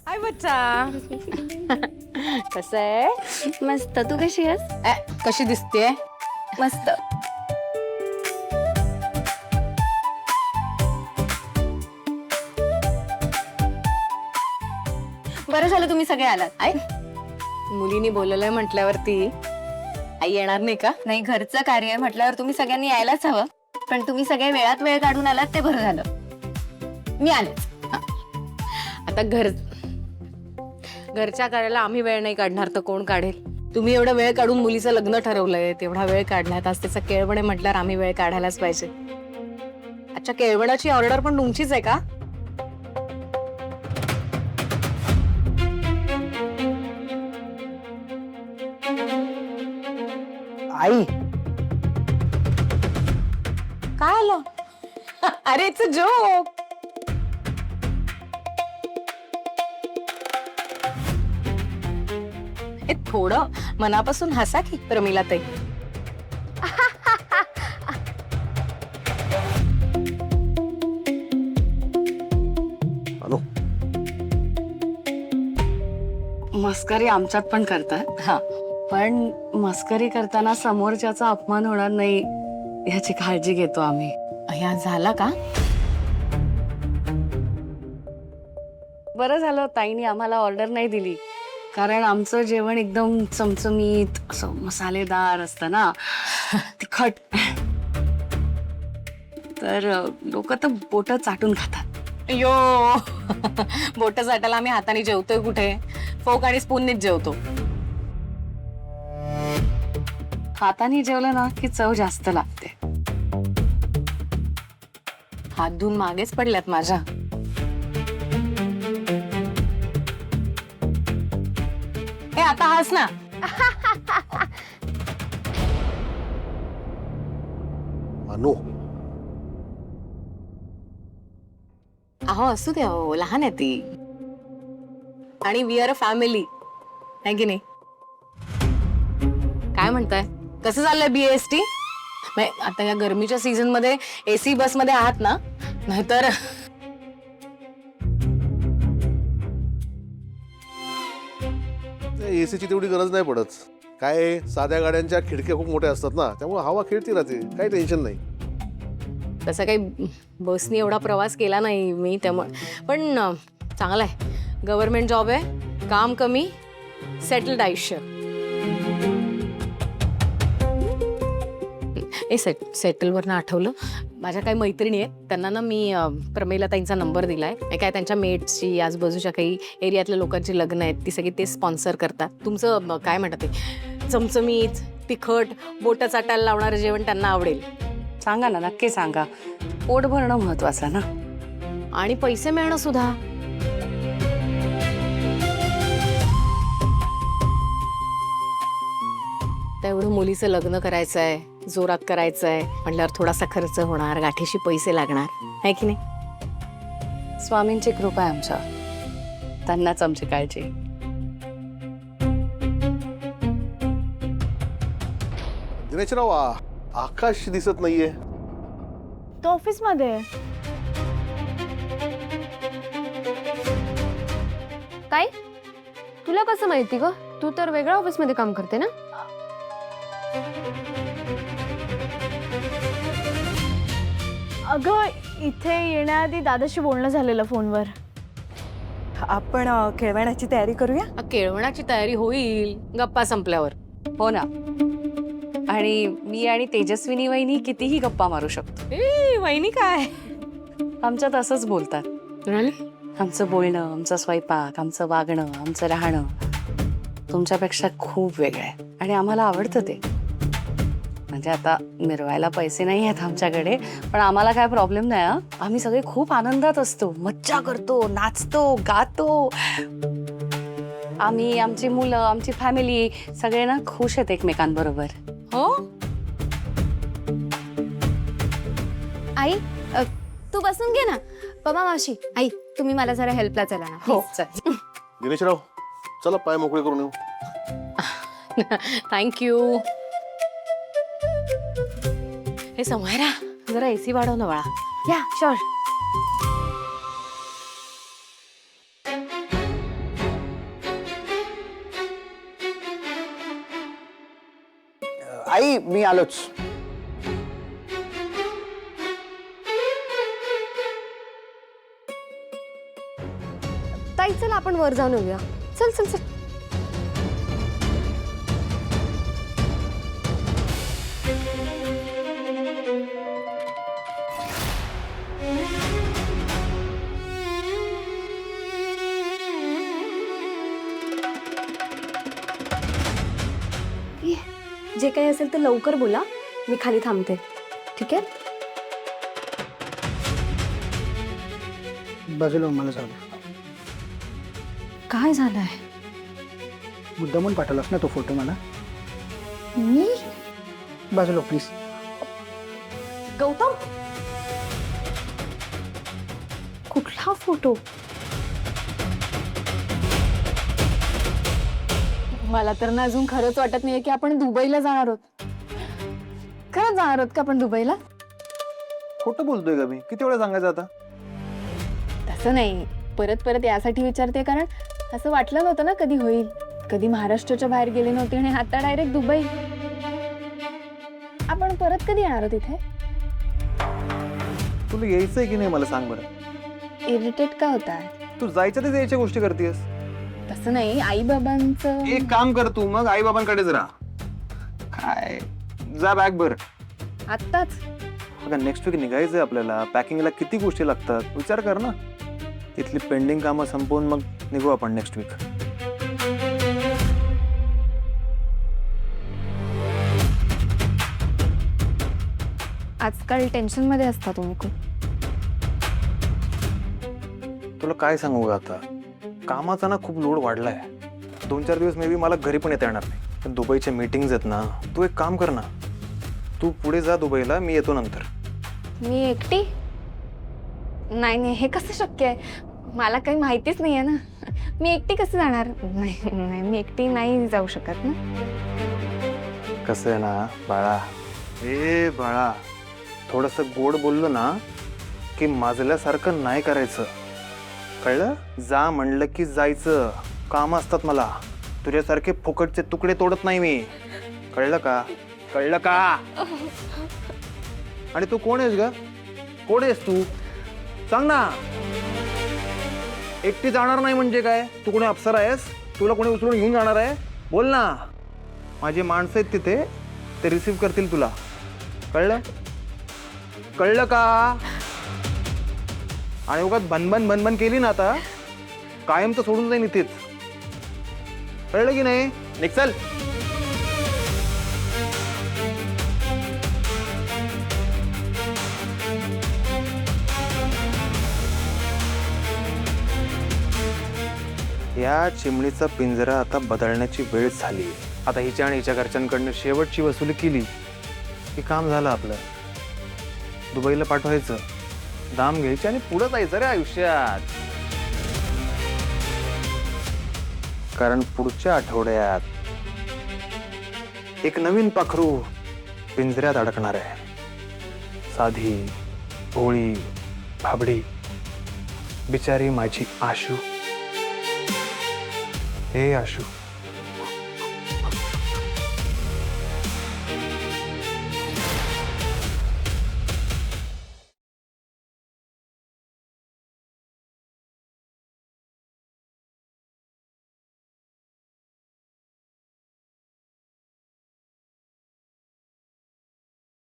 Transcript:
हाय बच्चा. कसं आहे? मस्त. तू कशी आहेस? कशी दिसतेय? मस्त. बरं झालं तुम्ही सगळे आलात. आई मुलीनी बोलवलंय म्हटल्यावरती आई येणार नाही का? नाही, घरचं कार्य आहे म्हटल्यावर तुम्ही सगळ्यांनी यायलाच हवं. पण तुम्ही सगळे वेळात वेळ काढून आलात ते बरं झालं. मी आले. आता घरच्या कार्याला आम्ही वेळ नाही काढणार तर कोण काढेल? तुम्ही एवढा वेळ काढून मुलीचं लग्न ठरवलंय, तेवढा वेळ काढण्यात आज त्याचा केळवण आहे म्हटल्यावर आम्ही वेळ काढायलाच पाहिजे. अच्छा, केळवणाची ऑर्डर पण तुमचीच आहे का? आई काय आलं? अरे इट्स अ जोक. थोडं मनापासून हसा की प्रमिला ताई. अनु, मस्करी आमच्यात पण करतात. हा, पण मस्करी करताना समोरच्याचा अपमान होणार नाही याची काळजी घेतो आम्ही. या झाला का? बरं झालं ताईने आम्हाला ऑर्डर नाही दिली, कारण आमचं जेवण एकदम चमचमीत असं मसालेदार असतं ना, तिखट. तर लोक तर बोट चाटून खातात. यो बोट चाटायला आम्ही हाताने जेवतोय कुठे? फोक आणि स्पूननीच जेवतो. हाताने जेवलं ना की चव जास्त लागते. हात धुवून मागेच पडल्यात माझ्या. हे आता हस ना. अनु, अहो असू द्या, हो लहान आहे ती. आणि वी आर अ फॅमिली, आहे की नाही? काय म्हणताय? कसं चाललंय BAST? आता या गरमीच्या सीझन मध्ये AC बस मध्ये आहात ना? नाहीतर एसीची तेवढी गरज नाही पडत. काय साध्या गाड्यांच्या खिडक्या खूप मोठ्या असतात ना, त्यामुळे हवा खेळती राहते, काही टेन्शन नाही. तसं काही बसनी एवढा प्रवास केला नाही मी, त्यामुळे पण चांगला आहे. गव्हर्नमेंट जॉब आहे, काम कमी, सेटल्ड आयुष्य. सेटलवरनं आठवलं, माझ्या काही मैत्रिणी आहेत, त्यांना ना मी प्रमिला ताईंचा नंबर दिलाय. काय त्यांच्या मेट्सची, आजूबाजूच्या काही एरियातल्या लोकांची लग्न आहेत, ती सगळी ते स्पॉन्सर करतात. तुमचं काय म्हणतात ते चमचमीत तिखट बोटं चाटायला लावणारं जेवण त्यांना आवडेल. सांगा ना, नक्की सांगा. पोट भरणं महत्वाचं ना, आणि पैसे मिळणं सुद्धा. तेवढं मुलीचं लग्न करायचं आहे, जोरात करायचं आहे म्हटल्यावर थोडासा खर्च होणार, गाठीशी पैसे लागणार, आहे की नाही? स्वामींची कृपा आहे आमच्या, त्यांनाच आमची काळजी. दिनेशराव, आकाश दिसत नाहीये. तो ऑफिस मध्ये. काय? तुला कसं माहिती ग? तू तर वेगळ्या ऑफिस मध्ये काम करते ना? अगं, इथे येण्याआधी दादाशी बोलणं झालेलं फोनवर. आपण खेळवण्याची तयारी करूया. केळवणाची तयारी होईल गप्पा संपल्यावर. हो ना. आणि मी आणि तेजस्विनी वहिनी कितीही गप्पा मारू शकतो. वहिनी काय आमच्यात असंच बोलतात. आमचं बोलणं, आमचं स्वयंपाक, आमचं वागणं, आमचं राहणं तुमच्यापेक्षा खूप वेगळं आहे आणि आम्हाला आवडतं ते. म्हणजे आता मिरवायला पैसे नाही आहेत आमच्याकडे, पण आम्हाला काय प्रॉब्लेम नाही. आम्ही सगळे खूप आनंदात असतो, मज्जा करतो, नाचतो, गातो. आम्ही, आमची मुलं, आमची फॅमिली सगळे ना खुश आहेत एकमेकांबरोबर. हो. आई, तू बसून घे ना. पप्पा, मावशी, आई, तुम्ही मला जरा हेल्पला चला ना. हो चल. दिनेशराव, चला पाय मोकळे करून येऊ. थँक्यू. हे समायरा, जरा AC वाढव ना बाळा. या, शुअर. आई मी आलोच. ताई चल आपण वर जाऊन येऊया. चल चल चल. जे काही असेल ते लवकर बोला, मी खाली थांबते. ठीक आहे? बाजूला मला जाऊ. काय झालंय? मुद्दामून पाठवलास ना तो फोटो मला. मी? बाजूला प्लीज. गौतम, कुठला फोटो? मला तर ना अजून खरंच वाटत नाहीये की आपण दुबईला जाणार आहोत. खरंच जाणार आहोत का आपण दुबईला? खोटं बोलतोय का मी? किती वेळा सांगायचं आता? तसं नाही, परत परत यासाठी विचारते कारण असं वाटलं नव्हतं ना कधी होईल. कधी महाराष्ट्राच्या बाहेर गेले नव्हते आणि आता डायरेक्ट दुबई. आपण परत कधी येणार आहोत इथे? तुला यायचंय की नाही मला सांग बरं. इरिटेट का होता? तू जायच्या ते यायच्या गोष्टी करतेस. तसं नाही, आई बाबांचं. एक काम कर तू, मग आई बाबांकडेच राहा. काय जा बॅग भर. आत्ताच? अगं नेक्स्ट वीक निघायचंय आपल्याला. पॅकिंगला किती गोष्टी लागतात विचार कर ना. इथली पेंडिंग कामं संपवून मग निघू आपण नेक्स्ट वीक. आजकाल टेन्शन मध्ये असता तुम्ही खूप. तुला काय सांगू ग आता, कामाचा ना खूप लोड वाढलाय. 2-4 दिवस मे बी मला घरी पण येता येणार नाही. पण दुबईच्या मीटिंग्स आहेत ना. तू एक काम कर ना, तू पुढे जा दुबईला, मी येतो नंतर. मी एकटी? नाही नाही, हे कसं शक्य आहे? मला काही माहितीच नाही आहे ना. मी एकटी कसं जाणार? नाही नाही, मी एकटी नाही जाऊ शकत ना. कसं आहे ना बाळा, ए बाळा, थोडस गोड बोललो ना की माजल्यासारखं नाही करायचं, कळलं? जा म्हणलं की जायचं. काम असतात मला. तुझ्यासारखे फुकटचे तुकडे तोडत नाही मी, कळलं का? कळलं का? आणि तू कोण आहेस ग? कोण आहेस तू? सांग ना. एकटी जाणार नाही म्हणजे काय? तू कोणी अप्सरा आहेस? तुला कोणी उचलून घेऊन जाणार आहे? बोल ना. माझी माणसं आहेत तिथे, ते रिसीव्ह करतील तुला, कळलं? कळलं का? आणि उगाच बनबन बनबन केली ना आता कायम तर सोडून जाईन इथेच, कळलं की नाही? निघ चल. या चिमणीचा पिंजरा आता बदलण्याची वेळ झाली. आता हिच्या आणि हिच्या घरच्यांकडनं शेवटची वसुली केली की काम झालं आपलं. दुबईला पाठवायचं, दाम घ्यायचे आणि पुढे जायचं रे आयुष्यात. कारण पुढच्या आठवड्यात एक नवीन पाखरू पिंजऱ्यात अडकणार आहे. साधी भोळी भाबडी बिचारी माझी आशू. हे आशू,